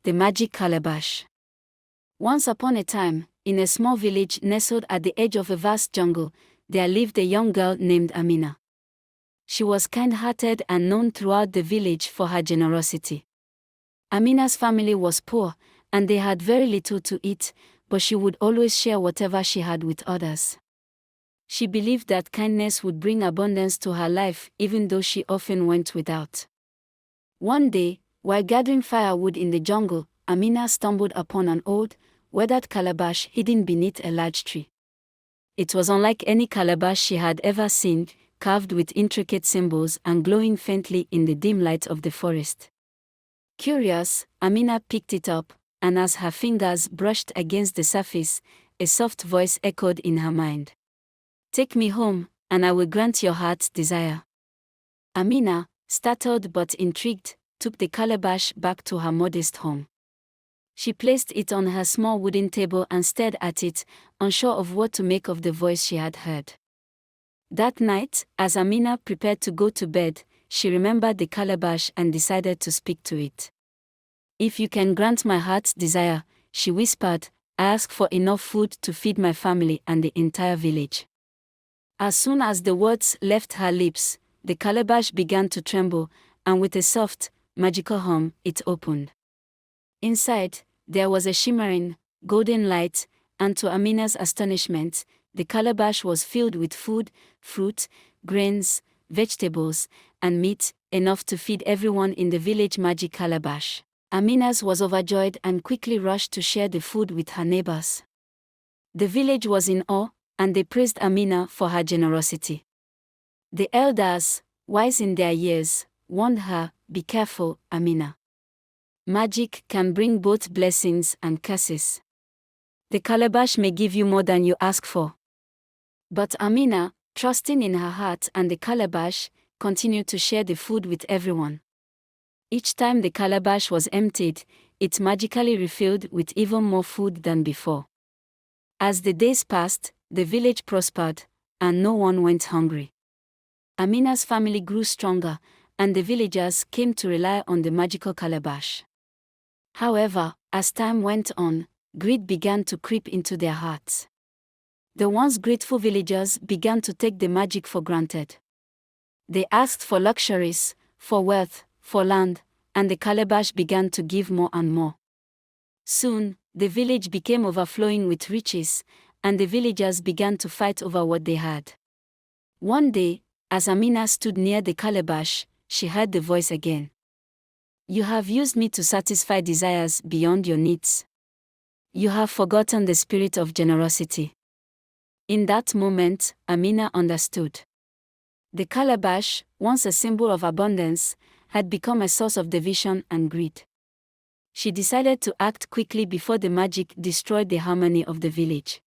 The magic calabash. Once upon a time, in a small village nestled at the edge of a vast jungle, there lived a young girl named Amina. She was kind-hearted and known throughout the village for her generosity. Amina's family was poor, and they had very little to eat, but she would always share whatever she had with others. She believed that kindness would bring abundance to her life, even though she often went without. One day, while gathering firewood in the jungle, Amina stumbled upon an old, weathered calabash hidden beneath a large tree. It was unlike any calabash she had ever seen, carved with intricate symbols and glowing faintly in the dim light of the forest. Curious, Amina picked it up, and as her fingers brushed against the surface, a soft voice echoed in her mind. "Take me home, and I will grant your heart's desire." Amina, startled but intrigued, took the calabash back to her modest home. She placed it on her small wooden table and stared at it, unsure of what to make of the voice she had heard. That night, as Amina prepared to go to bed, she remembered the calabash and decided to speak to it. "If you can grant my heart's desire," she whispered, "I ask for enough food to feed my family and the entire village." As soon as the words left her lips, the calabash began to tremble, and with a soft, magical hum, it opened. Inside, there was a shimmering, golden light, and to Amina's astonishment, the calabash was filled with food, fruit, grains, vegetables, and meat, enough to feed everyone in the village. Magic calabash. Amina's was overjoyed and quickly rushed to share the food with her neighbors. The village was in awe, and they praised Amina for her generosity. The elders, wise in their years, warned her, "Be careful, Amina. Magic can bring both blessings and curses. The calabash may give you more than you ask for." But Amina, trusting in her heart and the calabash, continued to share the food with everyone. Each time the calabash was emptied, it magically refilled with even more food than before. As the days passed, the village prospered, and no one went hungry. Amina's family grew stronger, and the villagers came to rely on the magical calabash. However, as time went on, greed began to creep into their hearts. The once grateful villagers began to take the magic for granted. They asked for luxuries, for wealth, for land, and the calabash began to give more and more. Soon, the village became overflowing with riches, and the villagers began to fight over what they had. One day, as Amina stood near the calabash, she heard the voice again. "You have used me to satisfy desires beyond your needs. You have forgotten the spirit of generosity." In that moment, Amina understood. The calabash, once a symbol of abundance, had become a source of division and greed. She decided to act quickly before the magic destroyed the harmony of the village.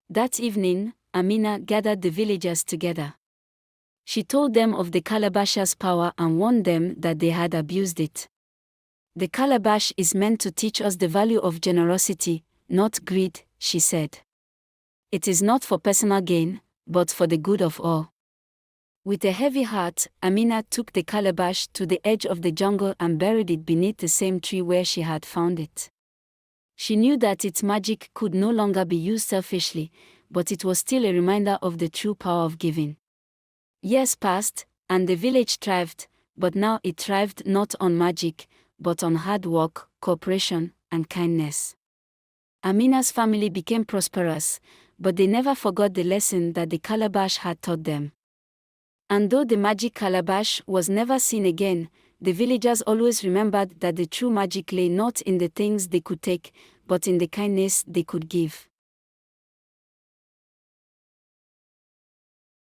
That evening, Amina gathered the villagers together. She told them of the calabash's power and warned them that they had abused it. "The calabash is meant to teach us the value of generosity, not greed," she said. "It is not for personal gain, but for the good of all." With a heavy heart, Amina took the calabash to the edge of the jungle and buried it beneath the same tree where she had found it. She knew that its magic could no longer be used selfishly, but it was still a reminder of the true power of giving. Years passed, and the village thrived, but now it thrived not on magic, but on hard work, cooperation, and kindness. Amina's family became prosperous, but they never forgot the lesson that the calabash had taught them. And though the magic calabash was never seen again, the villagers always remembered that the true magic lay not in the things they could take, but in the kindness they could give.